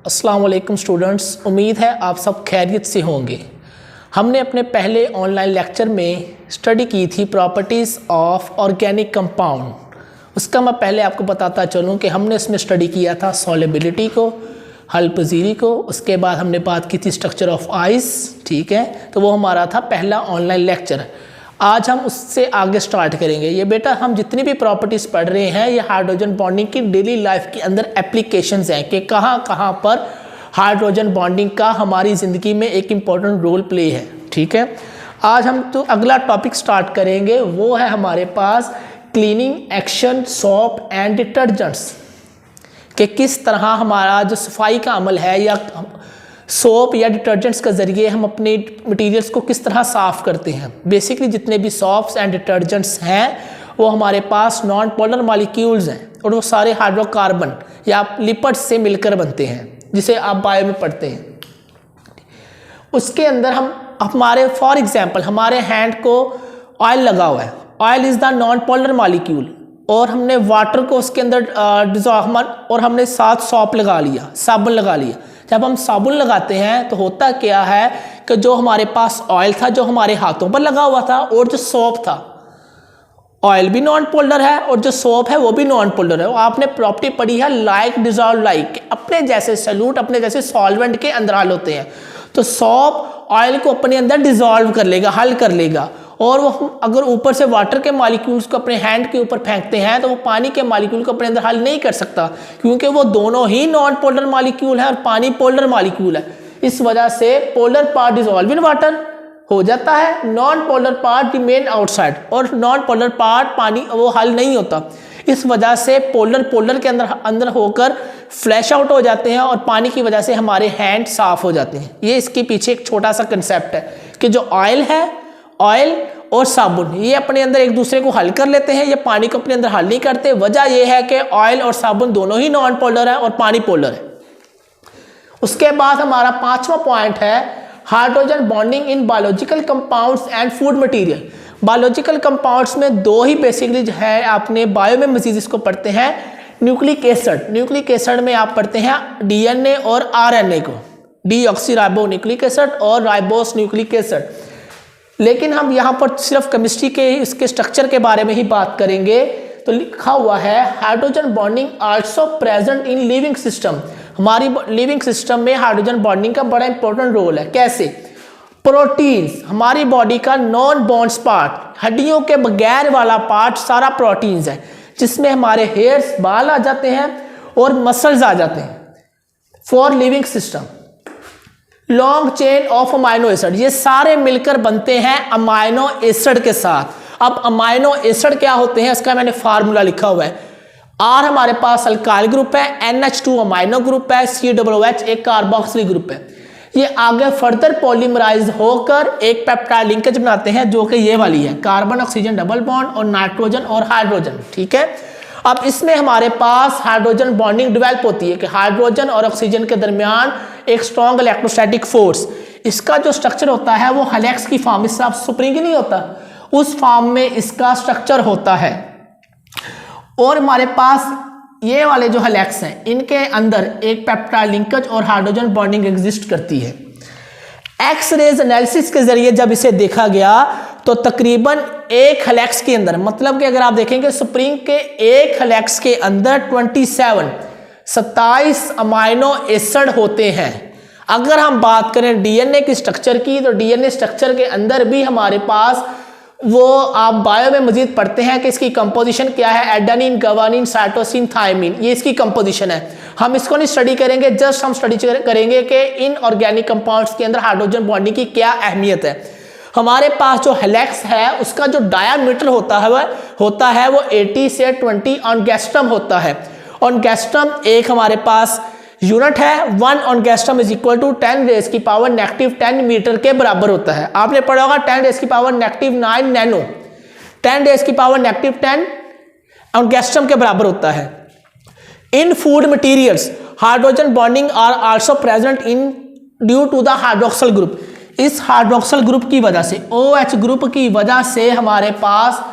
अस्सलाम वालेकुम स्टूडेंट्स, उम्मीद है आप सब खैरियत से होंगे। हमने अपने पहले ऑनलाइन लेक्चर में स्टडी की थी प्रॉपर्टीज़ ऑफ ऑर्गेनिक कंपाउंड। उसका मैं पहले आपको बताता चलूँ कि हमने इसमें स्टडी किया था सॉलिबिलिटी को, हल पजीरी को, उसके बाद हमने बात की थी स्ट्रक्चर ऑफ आइस। ठीक है, तो वो हमारा था पहला ऑनलाइन लेक्चर। आज हम उससे आगे स्टार्ट करेंगे। ये बेटा हम जितनी भी प्रॉपर्टीज़ पढ़ रहे हैं ये हाइड्रोजन बॉन्डिंग की डेली लाइफ के अंदर एप्लीकेशंस हैं कि कहाँ कहाँ पर हाइड्रोजन बॉन्डिंग का हमारी ज़िंदगी में एक इम्पॉर्टेंट रोल प्ले है। ठीक है, आज हम तो अगला टॉपिक स्टार्ट करेंगे, वो है हमारे पास cleaning action soap and detergents, कि किस तरह हमारा जो सफाई का अमल है या सोप या डिटर्जेंट्स के ज़रिए हम अपने मटेरियल्स को किस तरह साफ़ करते हैं। बेसिकली जितने भी सोप्स एंड डिटर्जेंट्स हैं वो हमारे पास नॉन पोलर मॉलिक्यूल्स हैं और वो सारे हाइड्रोकार्बन या लिपिड्स से मिलकर बनते हैं, जिसे आप बायो में पढ़ते हैं। उसके अंदर हम हमारे फॉर एग्जांपल हमारे हैंड को ऑयल लगा हुआ है, oil is the non polar molecule, और हमने वाटर को उसके अंदर डिजॉल्व और हमने साथ सॉप लगा लिया, साबुन लगा लिया। जब हम साबुन लगाते हैं तो होता क्या है कि जो हमारे पास ऑयल था जो हमारे हाथों पर लगा हुआ था, और जो सोप था, ऑयल भी नॉन पोलर है और जो सोप है वो भी नॉन पोलर है। आपने प्रॉपर्टी पढ़ी है लाइक डिजॉल्व लाइक, अपने जैसे सल्यूट अपने जैसे सॉल्वेंट के अंदराल होते हैं। तो सोप ऑयल को अपने अंदर डिजॉल्व कर लेगा, हल कर लेगा, और वो हम अगर ऊपर से वाटर के मॉलिक्यूल्स को अपने हैंड के ऊपर फेंकते हैं तो वो पानी के मॉलिक्यूल को अपने अंदर हल नहीं कर सकता, क्योंकि वो दोनों ही नॉन पोलर मॉलिक्यूल है और पानी पोलर मॉलिक्यूल है। इस वजह से polar part dissolve in water हो जाता है, non polar part remain outside, और नॉन पोलर पार्ट पानी वो हल नहीं होता। इस वजह से पोलर के अंदर होकर फ्लैश आउट हो जाते हैं और पानी की वजह से हमारे हैंड साफ हो जाते हैं। ये इसके पीछे एक छोटा सा कंसेप्ट है कि जो ऑयल है, ऑयल और साबुन ये अपने अंदर एक दूसरे को हल कर लेते हैं, ये पानी को अपने अंदर हल नहीं करते। वजह यह है कि ऑयल और साबुन दोनों ही नॉन पोलर है और पानी पोलर है। उसके बाद हमारा पांचवा पॉइंट है hydrogen bonding in biological compounds and food material. Biological compounds में दो ही बेसिकली जो है, आपने बायो में मजीद इसको पढ़ते हैं न्यूक्लिक एसिड। न्यूक्लिक एसिड में आप पढ़ते हैं डीएनए और आरएनए को, डीऑक्सीराइबो न्यूक्लिक एसिड और राइबोस न्यूक्लिक एसिड। लेकिन हम यहाँ पर सिर्फ केमिस्ट्री के इसके स्ट्रक्चर के बारे में ही बात करेंगे। तो लिखा हुआ है hydrogen bonding also present in living system. हमारी लिविंग सिस्टम में हाइड्रोजन बॉन्डिंग का बड़ा इंपॉर्टेंट रोल है। कैसे? प्रोटीन्स, हमारी बॉडी का नॉन बॉन्ड्स पार्ट, हड्डियों के बगैर वाला पार्ट सारा प्रोटीन्स है, जिसमें हमारे हेयर्स, बाल आ जाते हैं और मसल्स आ जाते हैं। For living system long chain of amino acid, ये सारे मिलकर बनते हैं अमाइनो एसिड के साथ। अब अमाइनो एसिड क्या होते हैं इसका मैंने फार्मूला लिखा हुआ है। आर हमारे पास अल्काइल ग्रुप है, NH2 अमाइनो ग्रुप है, COOH एक कार्बोक्सिल ग्रुप है। ये आगे फर्दर पॉलीमराइज होकर एक पेप्टाइड लिंकेज बनाते हैं जो कि ये वाली है, कार्बन ऑक्सीजन डबल बॉन्ड और नाइट्रोजन और हाइड्रोजन। ठीक है, अब इसमें हमारे पास हाइड्रोजन बॉन्डिंग डेवलप होती है कि हाइड्रोजन और ऑक्सीजन के दरमियान एक स्ट्रॉन्ग इलेक्ट्रोस्टैटिक फोर्स। इसका जो स्ट्रक्चर होता है वो हेलिक्स की फॉर्म, इससे आप स्प्रिंग नहीं होता, उस फॉर्म में इसका स्ट्रक्चर होता है। और हमारे पास ये वाले जो हेलिक्स हैं इनके अंदर एक पेप्टाइड लिंकेज और हाइड्रोजन बॉन्डिंग एग्जिस्ट करती है। एक्स रेज एनालिसिस के जरिए जब इसे देखा गया तो तकरीबन एक हेलिक्स के अंदर, मतलब कि अगर आप देखेंगे स्प्रिंग के एक हेलिक्स के अंदर 27 अमाइनो एसिड होते हैं। अगर हम बात करें डीएनए की स्ट्रक्चर की तो डीएनए स्ट्रक्चर के अंदर भी हमारे पास वो आप बायो में मजीद पढ़ते हैं कि इसकी कंपोजिशन क्या है, एडेनिन, ग्वानिन, साइटोसिन, थायमिन, ये इसकी कंपोजिशन है। हम इसको नहीं स्टडी करेंगे, जस्ट हम स्टडी करेंगे कि इन ऑर्गेनिक कंपाउंड्स के अंदर हाइड्रोजन बॉन्डिंग की क्या अहमियत है। हमारे पास जो हेलिक्स है उसका जो डायामीटर होता है वो 80 से 20 एंगस्ट्रम होता है। एंगस्ट्रम एक हमारे पास यूनिट है, 1 angstrom is equal to 10 raise की पावर -10 मीटर के बराबर होता है। आपने पढ़ा होगा 10 रेज़ की पावर -9 नैनो, 10 रेज़ की पावर -10 एंगस्ट्रम के बराबर होता है। In food materials hydrogen bonding are also present in due to the hydroxyl group. इस हाइड्रोक्सिल ग्रुप की वजह से, OH ग्रुप की वजह से हमारे पास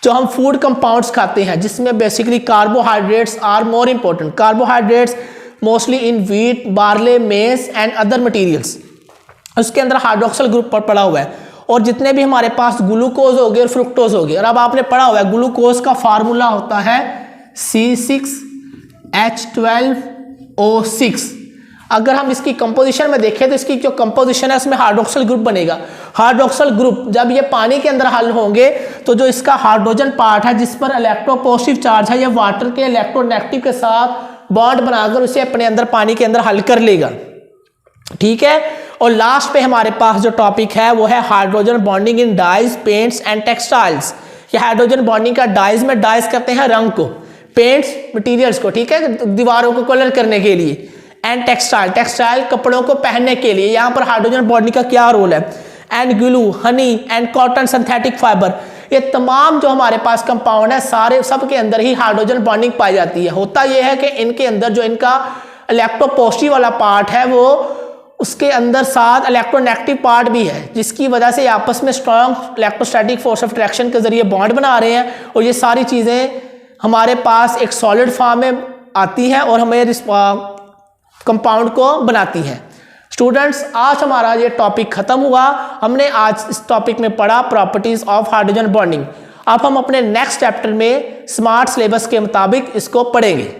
जो हम फूड कंपाउंड्स खाते हैं जिसमें basically carbohydrates are more important. Carbohydrates mostly in wheat, barley, maize and other materials. उसके अंदर हाइड्रोक्सिल ग्रुप पर पड़ा हुआ है। और जितने भी हमारे पास ग्लूकोज हो गए और फ्रुक्टोज हो गए, और अब आपने पढ़ा हुआ है ग्लूकोज का फार्मूला होता है C6H12O6। अगर हम इसकी कंपोजिशन में देखें तो इसकी जो कंपोजिशन है उसमें हाइड्रोक्सिल ग्रुप बनेगा। हाइड्रोक्सिल ग्रुप जब ये पानी के अंदर हल होंगे तो जो इसका हाइड्रोजन पार्ट है जिस पर इलेक्ट्रोपॉजिटिव चार्ज है, ये वाटर के इलेक्ट्रोनेगेटिव के साथ बॉन्ड बनाकर उसे अपने अंदर पानी के अंदर हल कर लेगा। ठीक है। और लास्ट पे हमारे पास जो टॉपिक है वो है hydrogen bonding in dyes, paints and textiles. ये हाइड्रोजन बॉन्डिंग का डाइज में डाइज करते हैं रंग को, पेंट्स मटेरियल्स को, ठीक है, दीवारों को कलर करने के लिए, एंड टेक्सटाइल, टेक्सटाइल कपड़ों को पहनने के लिए। यहाँ पर हाइड्रोजन बॉन्डिंग का क्या रोल है। And glue, honey and cotton, synthetic fibre, ये तमाम जो हमारे पास कंपाउंड है सारे सब के अंदर ही हाइड्रोजन बॉन्डिंग पाई जाती है। होता यह है कि इनके अंदर जो इनका इलेक्ट्रोपॉजिटिव वाला पार्ट है वो उसके अंदर साथ इलेक्ट्रोनेगेटिव पार्ट भी है, जिसकी वजह से आपस में strong electrostatic force of attraction के जरिए बॉन्ड बना रहे हैं। और ये सारी चीज़ें हमारे पास एक सॉलिड फॉर्म में आती हैं और हमें कंपाउंड को बनाती हैं। स्टूडेंट्स, आज हमारा ये टॉपिक खत्म हुआ। हमने आज इस टॉपिक में पढ़ा प्रॉपर्टीज ऑफ हाइड्रोजन बॉन्डिंग। अब हम अपने नेक्स्ट चैप्टर में स्मार्ट सिलेबस के मुताबिक इसको पढ़ेंगे।